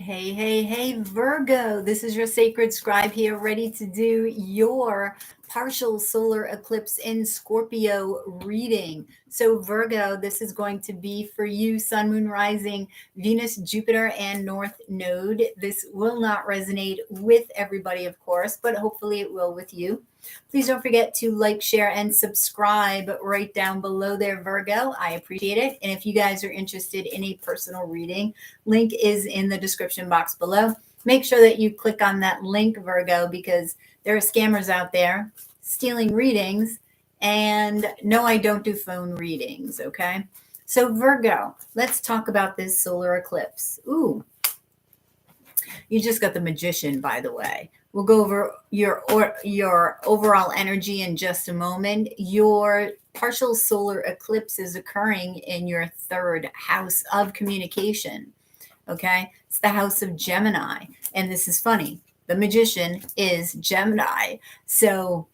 Hey, hey, hey, Virgo. This is your sacred scribe here, ready to do your partial solar eclipse in Scorpio reading. So, Virgo, this is going to be for you, Sun, Moon, Rising, Venus, Jupiter, and North Node. This will not resonate with everybody, of course, but hopefully it will with you. Please don't forget to like, share, and subscribe right down below there, Virgo. I appreciate it. And if you guys are interested in a personal reading, link is in the description box below. Make sure that you click on that link, Virgo, because there are scammers out there stealing readings. And no, I don't do phone readings, okay? So, Virgo, let's talk about this solar eclipse. Ooh, you just got the Magician, by the way. We'll go over your overall energy in just a moment. Your partial solar eclipse is occurring in your third house of communication. Okay, it's the house of Gemini, and this is funny. The Magician is Gemini, so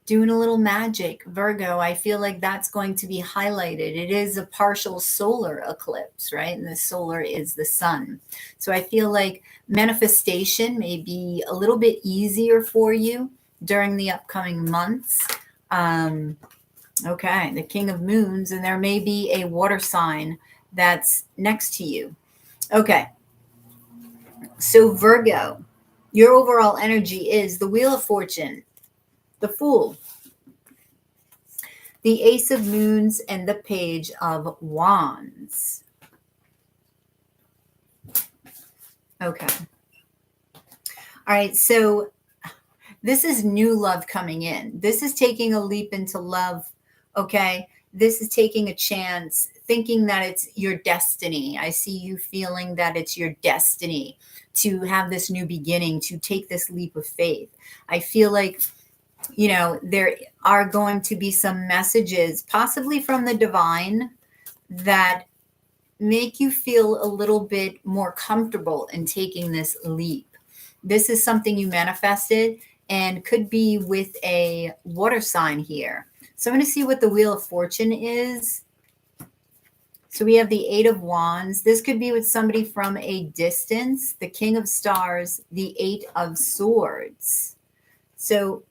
doing a little magic, Virgo. I feel like that's going to be highlighted. It is a partial solar eclipse, right? And the solar is the sun. So I feel like manifestation may be a little bit easier for you during the upcoming months. Okay, the King of Moons, and there may be a water sign that's next to you. Okay, so Virgo, your overall energy is the Wheel of Fortune, the Fool, the Ace of Moons, and the Page of Wands. Okay. All right, so this is new love coming in. This is taking a leap into love, okay? This is taking a chance, thinking that it's your destiny. I see you feeling that it's your destiny to have this new beginning, to take this leap of faith. I feel like, you know, there are going to be some messages, possibly from the divine, that make you feel a little bit more comfortable in taking this leap. This is something you manifested and could be with a water sign here. So I'm going to see what the Wheel of Fortune is. So we have the Eight of Wands. This could be with somebody from a distance, the King of Stars, the Eight of Swords. So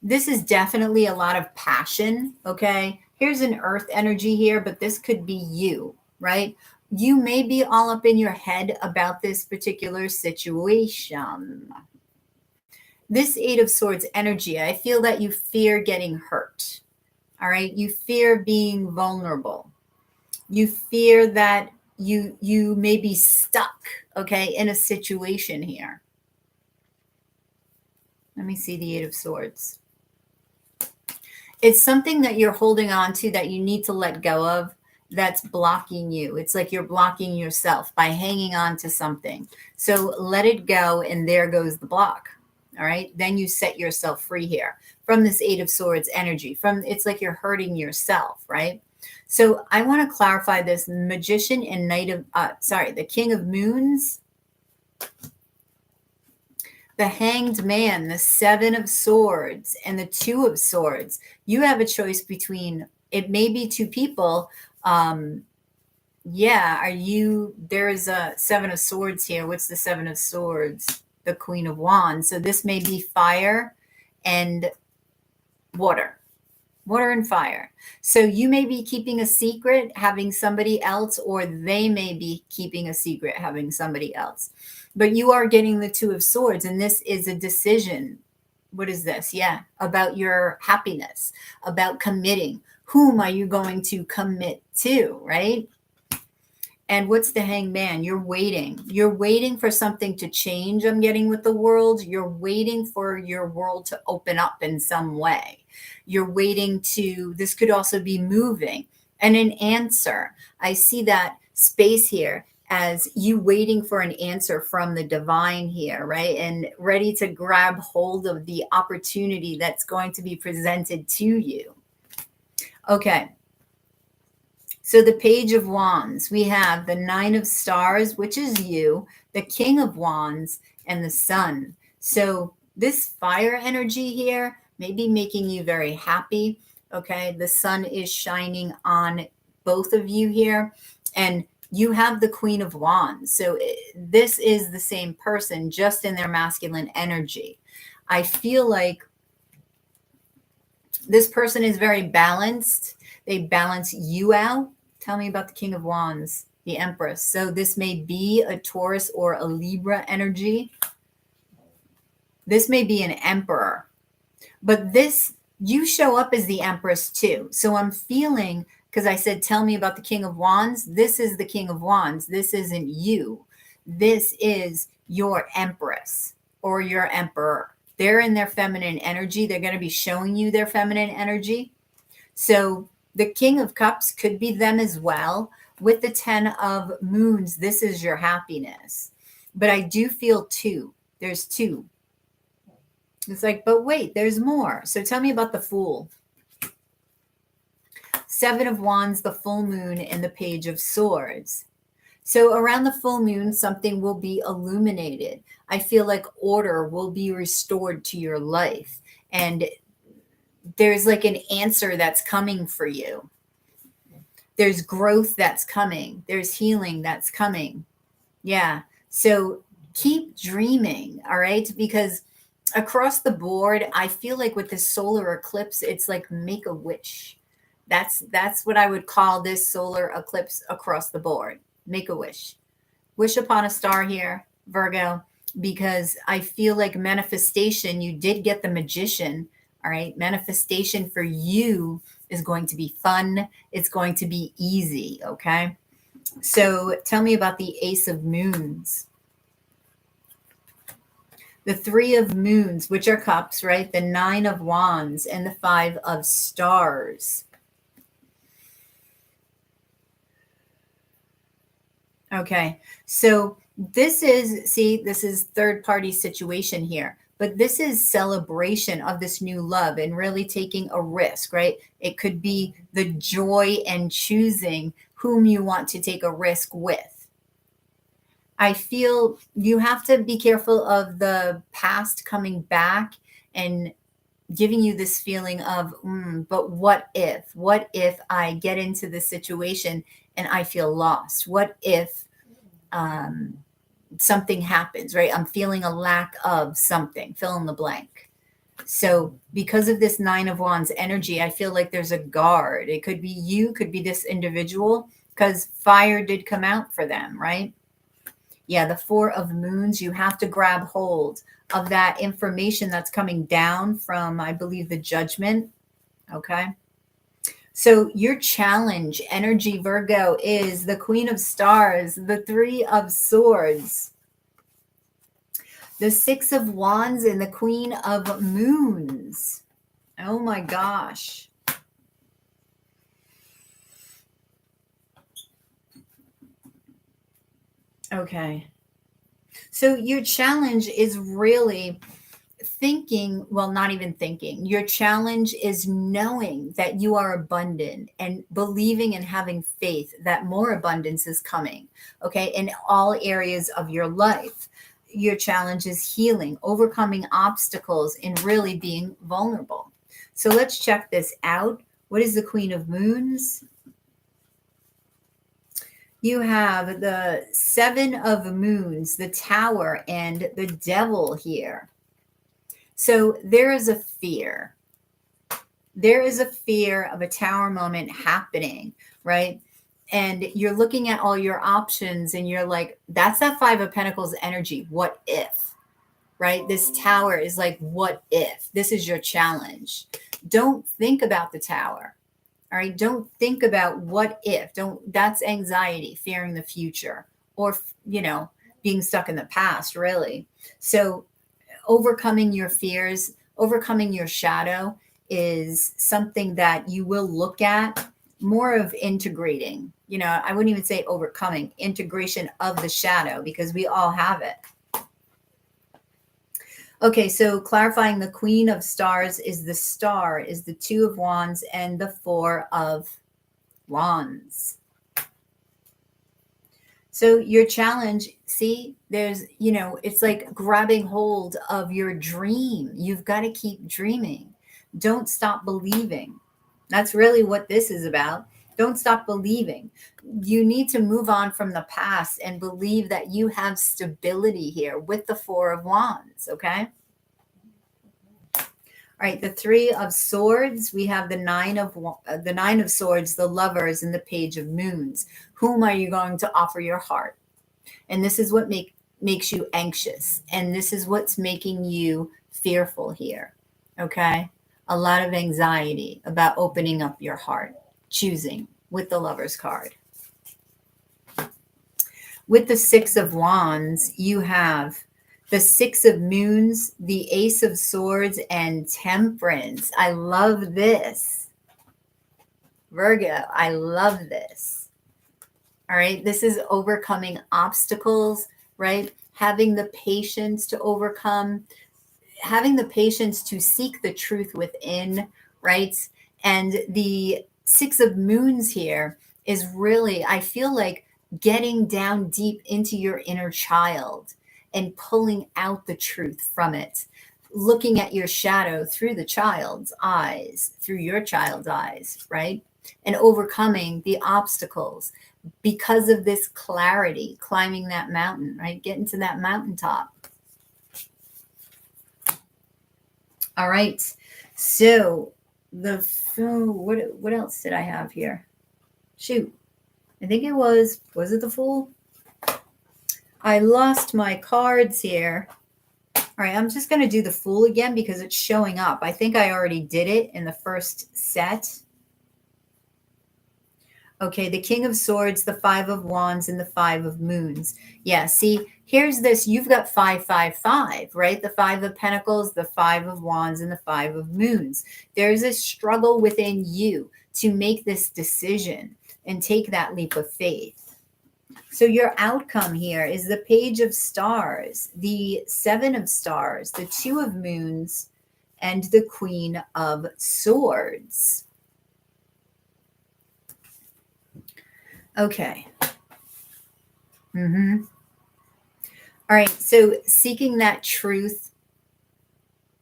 this is definitely a lot of passion, okay? Here's an earth energy here, but this could be you, right? You may be all up in your head about this particular situation. This Eight of Swords energy, I feel that you fear getting hurt, all right? You fear being vulnerable. You fear that you may be stuck, okay, in a situation here. Let me see the Eight of Swords. It's something that you're holding on to that you need to let go of, that's blocking you. It's like you're blocking yourself by hanging on to something. So let it go, and there goes the block. All right. Then you set yourself free here from this Eight of Swords energy. It's like you're hurting yourself, right? So I want to clarify this Magician and the King of Moons, the Hanged Man, the Seven of Swords, and the Two of Swords. You have a choice between, it may be two people. There's a Seven of Swords here. What's the Seven of Swords? The Queen of Wands. So this may be fire and water and fire. So you may be keeping a secret, having somebody else, or they may be keeping a secret, having somebody else. But you are getting the Two of Swords, and this is a decision. What is this? Yeah, about your happiness, about committing. Whom are you going to commit to, right? And what's the Hanged Man? You're waiting. You're waiting for something to change, I'm getting with the world. You're waiting for your world to open up in some way. You're waiting to, this could also be moving. And an answer. I see that space here as you waiting for an answer from the divine here, right? And ready to grab hold of the opportunity that's going to be presented to you. Okay. So the Page of Wands, we have the Nine of Stars, which is you, the King of Wands, and the Sun. So this fire energy here may be making you very happy, okay? The sun is shining on both of you here, and you have the Queen of Wands. So this is the same person, just in their masculine energy. I feel like this person is very balanced. They balance you out. Tell me about the King of Wands, the Empress. So this may be a Taurus or a Libra energy. This may be an Emperor. But this, you show up as the Empress too. So I'm feeling, because I said, tell me about the King of Wands. This is the King of Wands. This isn't you. This is your Empress or your Emperor. They're in their feminine energy. They're going to be showing you their feminine energy. So the King of Cups could be them as well. With the 10 of Moons, this is your happiness. But I do feel two. There's two. It's like, but wait, there's more. So tell me about the Fool. 7 of Wands, the full moon, and the Page of Swords. So around the full moon, something will be illuminated. I feel like order will be restored to your life. And there's like an answer that's coming for you. There's growth that's coming. There's healing that's coming. Yeah. So keep dreaming, all right? Because across the board, I feel like with this solar eclipse, it's like make a wish. That's what I would call this solar eclipse across the board. Make a wish. Wish upon a star here, Virgo, because I feel like manifestation, you did get the Magician, all right? Manifestation for you is going to be fun. It's going to be easy, okay? So tell me about the Ace of Moons. The 3 of Moons, which are cups, right? The 9 of Wands and the 5 of Stars. Okay, so this is, see, this is third party situation here, but this is celebration of this new love and really taking a risk, right? It could be the joy and choosing whom you want to take a risk with. I feel you have to be careful of the past coming back and giving you this feeling of, but what if I get into this situation and I feel lost? What if something happens, right? I'm feeling a lack of something, fill in the blank. So because of this 9 of Wands energy, I feel like there's a guard. It could be you, could be this individual, because fire did come out for them, right? Yeah, the 4 of Moons, you have to grab hold of that information that's coming down from, I believe, the Judgment. Okay. So your challenge, energy, Virgo, is the Queen of Stars, the 3 of Swords, the 6 of Wands, and the Queen of Moons. Oh my gosh. Okay. So your challenge is really thinking, well, not even thinking. Your challenge is knowing that you are abundant and believing and having faith that more abundance is coming, okay, in all areas of your life. Your challenge is healing, overcoming obstacles, and really being vulnerable. So let's check this out. What is the Queen of Moons? You have the 7 of Moons, the Tower, and the Devil here. So there is a fear. There is a fear of a Tower moment happening, right? And you're looking at all your options and you're like, that's that 5 of Pentacles energy. What if, right? This Tower is like, what if? This is your challenge. Don't think about the Tower. All right. Don't think about what if. That's anxiety, fearing the future, or, being stuck in the past, really. So overcoming your fears, overcoming your shadow is something that you will look at more of integrating. I wouldn't even say overcoming, integration of the shadow, because we all have it. Okay, so clarifying, the Queen of Stars is the star, is the 2 of Wands and the 4 of Wands. So your challenge, see, there's, it's like grabbing hold of your dream. You've got to keep dreaming. Don't stop believing. That's really what this is about. Don't stop believing. You need to move on from the past and believe that you have stability here with the Four of Wands, okay? All right, the Three of Swords, we have the Nine of Swords, the Lovers, and the Page of Moons. Whom are you going to offer your heart? And this is what makes you anxious. And this is what's making you fearful here, okay? A lot of anxiety about opening up your heart, choosing with the Lover's card. With the Six of Wands, you have the Six of Moons, the Ace of Swords, and Temperance. I love this. Virgo, I love this. All right, this is overcoming obstacles, right? Having the patience to overcome, having the patience to seek the truth within, right? And the Six of Moons here is really, I feel like, getting down deep into your inner child and pulling out the truth from it, looking at your shadow through the child's eyes, through your child's eyes, right? And overcoming the obstacles because of this clarity, climbing that mountain, right? Getting to that mountaintop. All right. So what else did I have here? Shoot. I think was it the Fool? I lost my cards here. All right, I'm just going to do the Fool again because it's showing up. I think I already did it in the first set. Okay, the King of Swords, the Five of Wands, and the Five of Moons. Yeah, see, here's this. You've got 555, right? The Five of Pentacles, the Five of Wands, and the Five of Moons. There's a struggle within you to make this decision and take that leap of faith. So your outcome here is the Page of Stars, the Seven of Stars, the Two of Moons, and the Queen of Swords. Okay. All right. So seeking that truth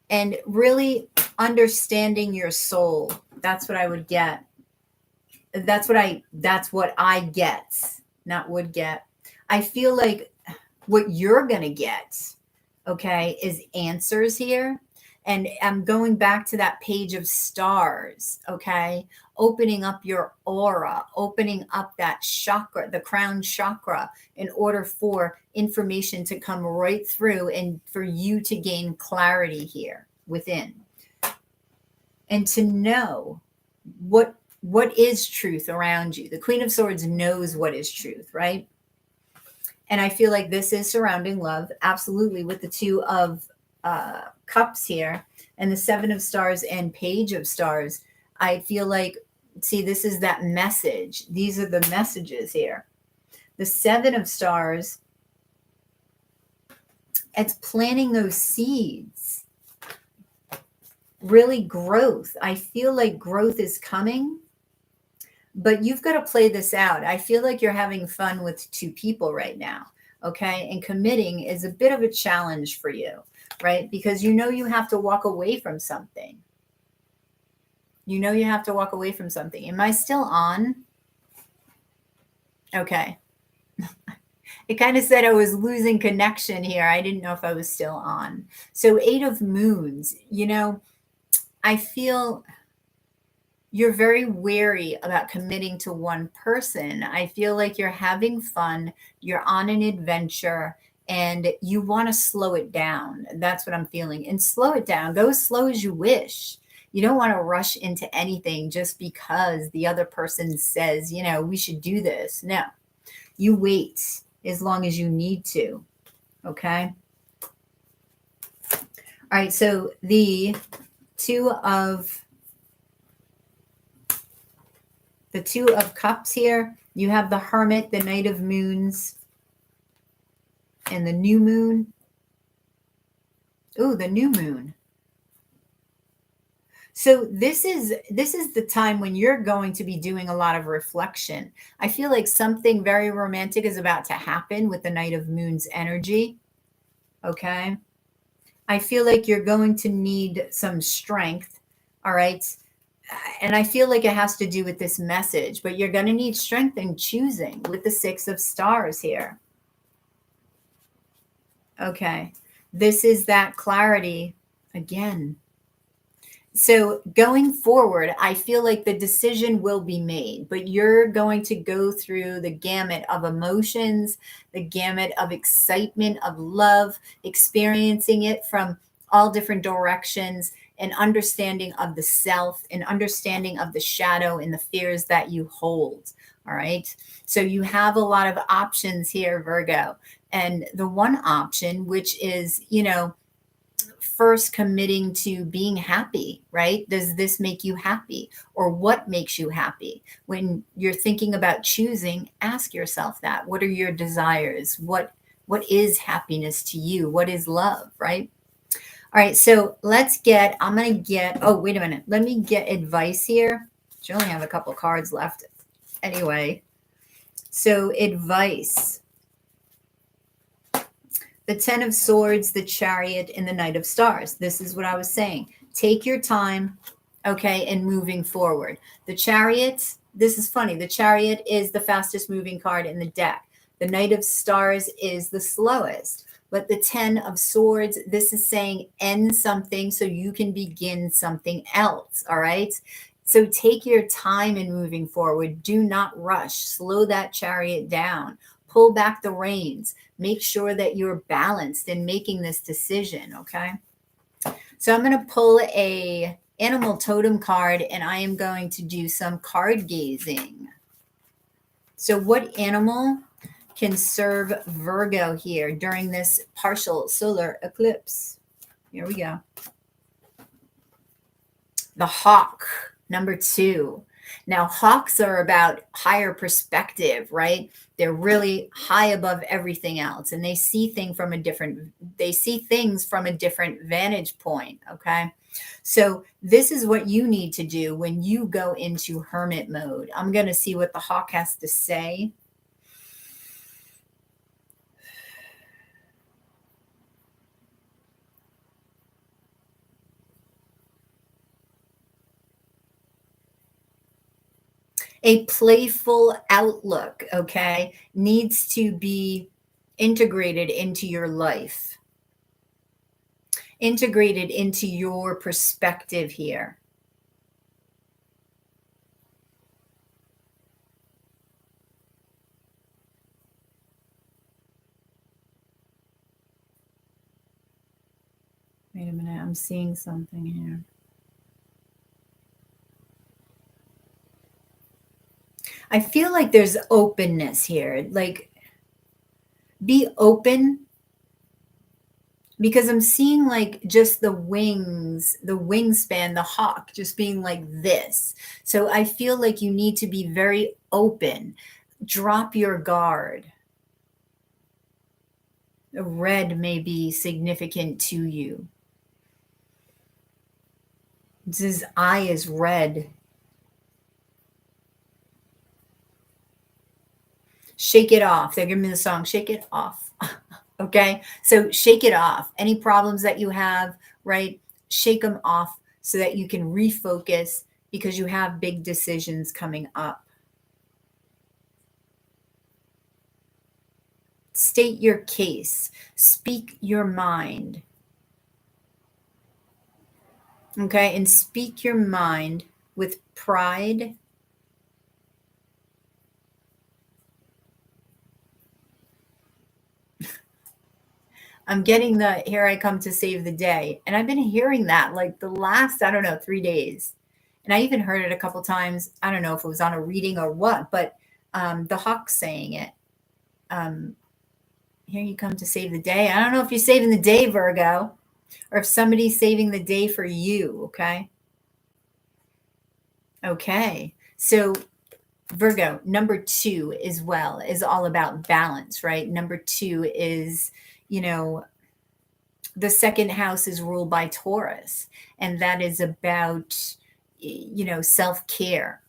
and really understanding your soul. That's what I would get. That's what I get, not would get. I feel like what you're going to get, okay, is answers here. And I'm going back to that Page of Stars, okay? Opening up your aura, opening up that chakra, the crown chakra, in order for information to come right through and for you to gain clarity here within. And to know what is truth around you. The Queen of Swords knows what is truth, right? And I feel like this is surrounding love, absolutely, with the Two of Cups here and the Seven of Stars and Page of Stars. I feel like, see, this is that message. These are the messages here. The Seven of Stars, it's planting those seeds. Really growth. I feel like growth is coming, but you've got to play this out. I feel like you're having fun with two people right now, okay? And committing is a bit of a challenge for you, right? Because you know you have to walk away from something. You know you have to walk away from something. Am I still on? Okay. It kind of said I was losing connection here. I didn't know if I was still on. So Eight of Moons, you know, I feel you're very wary about committing to one person. I feel like you're having fun. You're on an adventure and you want to slow it down. That's what I'm feeling. And slow it down. Go as slow as you wish. You don't want to rush into anything just because the other person says, you know, we should do this. No, you wait as long as you need to. Okay. All right. So the Two of Cups here, you have the Hermit, the Knight of Moons, and the New Moon. Ooh, the New Moon. So this is the time when you're going to be doing a lot of reflection. I feel like something very romantic is about to happen with the Knight of Moons energy. Okay. I feel like you're going to need some strength. All right. and I feel like it has to do with this message, but you're going to need strength in choosing with the 6 of stars here. Okay. This is that clarity again. So going forward, I feel like the decision will be made, but you're going to go through the gamut of emotions, the gamut of excitement, of love, experiencing it from all different directions, and understanding of the self, and understanding of the shadow and the fears that you hold. All right. So you have a lot of options here, Virgo. And the one option, which is, first committing to being happy, right? Does this make you happy? Or what makes you happy? When you're thinking about choosing, ask yourself that. What are your desires? What is happiness to you? What is love, right? All right, so I'm going to get, oh, wait a minute. Let me get advice here. I only have a couple cards left anyway. So advice. The 10 of Swords, the Chariot, and the Knight of Stars. This is what I was saying. Take your time, okay, and moving forward. The Chariot, this is funny. The Chariot is the fastest moving card in the deck. The Knight of Stars is the slowest. But the 10 of Swords, this is saying end something so you can begin something else, all right? So take your time in moving forward. Do not rush. Slow that chariot down. Pull back the reins. Make sure that you're balanced in making this decision, okay? So I'm going to pull a animal totem card, and I am going to do some card gazing. So what animal can serve Virgo here during this partial solar eclipse? Here we go. The hawk, number 2. Now, hawks are about higher perspective, right? They're really high above everything else, and they see things from a different vantage point, okay? So this is what you need to do when you go into hermit mode. I'm going to see what the hawk has to say. A playful outlook, okay, needs to be integrated into your life, integrated into your perspective here. Wait a minute, I'm seeing something here. I feel like there's openness here. Like, be open, because I'm seeing like just the wings, the wingspan, the hawk just being like this. So I feel like you need to be very open. Drop your guard. The red may be significant to you. His eye is red. Shake it off. They're giving me the song, Shake It Off. Okay? So shake it off. Any problems that you have, right? Shake them off so that you can refocus, because you have big decisions coming up. State your case. Speak your mind. Okay? And speak your mind with pride. I'm getting the here I come to save the day. And I've been hearing that like the last, I don't know, 3 days. And I even heard it a couple times. I don't know if it was on a reading or what, but the hawk saying it. Here you come to save the day. I don't know if you're saving the day, Virgo, or if somebody's saving the day for you, okay? Okay. So Virgo, number 2 as well is all about balance, right? Number 2 is, the second house is ruled by Taurus, and that is about, self-care,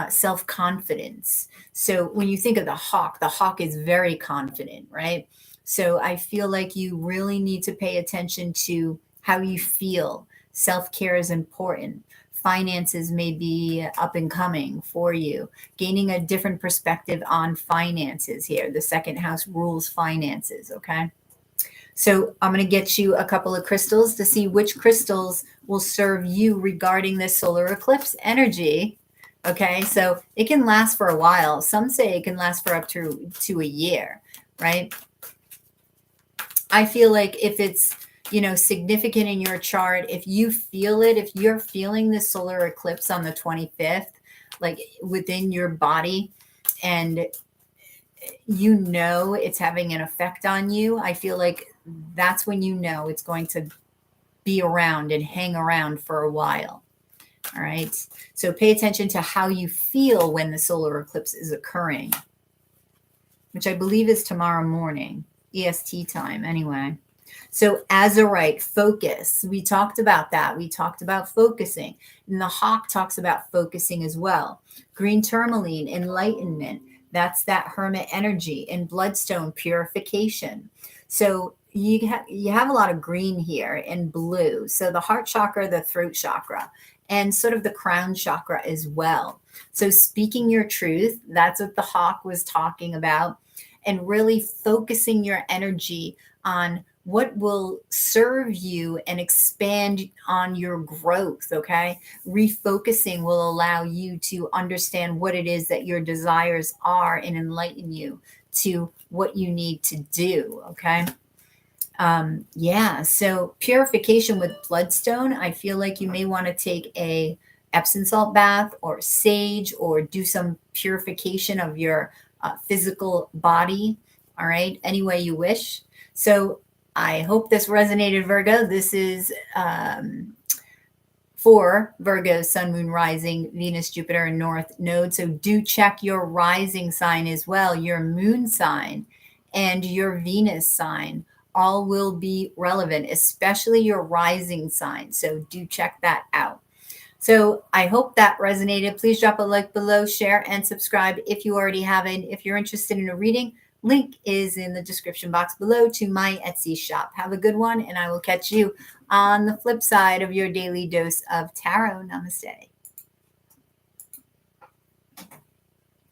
self-confidence. So when you think of the hawk is very confident, right? So I feel like you really need to pay attention to how you feel. Self-care is important. finances may be up and coming for you, gaining a different perspective on finances here. The second house rules finances, okay? So I'm going to get you a couple of crystals to see which crystals will serve you regarding this solar eclipse energy. Okay, so it can last for a while. Some say it can last for up to a year, right? I feel like if it's, significant in your chart, if you feel it, if you're feeling the solar eclipse on the 25th, like within your body, and it's having an effect on you, I feel like that's when it's going to be around and hang around for a while. All right. So pay attention to how you feel when the solar eclipse is occurring, which I believe is tomorrow morning, EST time anyway. So azurite, focus. We talked about that. We talked about focusing. And the hawk talks about focusing as well. Green tourmaline, enlightenment. That's that hermit energy. And bloodstone, purification. So you have a lot of green here and blue. So the heart chakra, the throat chakra, and sort of the crown chakra as well. So speaking your truth, that's what the hawk was talking about. And really focusing your energy on what will serve you and expand on your growth, okay? Refocusing will allow you to understand what it is that your desires are and enlighten you to what you need to do, okay? So purification with bloodstone, I feel like you may want to take a Epsom salt bath or sage or do some purification of your physical body, all right, any way you wish. So I hope this resonated, Virgo. This is for Virgo, Sun, Moon, Rising, Venus, Jupiter, and North Node. So do check your rising sign as well, your moon sign and your Venus sign. All will be relevant, especially your rising sign. So do check that out. So I hope that resonated. Please drop a like below, share, and subscribe if you already haven't. If you're interested in a reading, link is in the description box below to my Etsy shop. Have a good one, and I will catch you on the flip side of your daily dose of tarot. Namaste.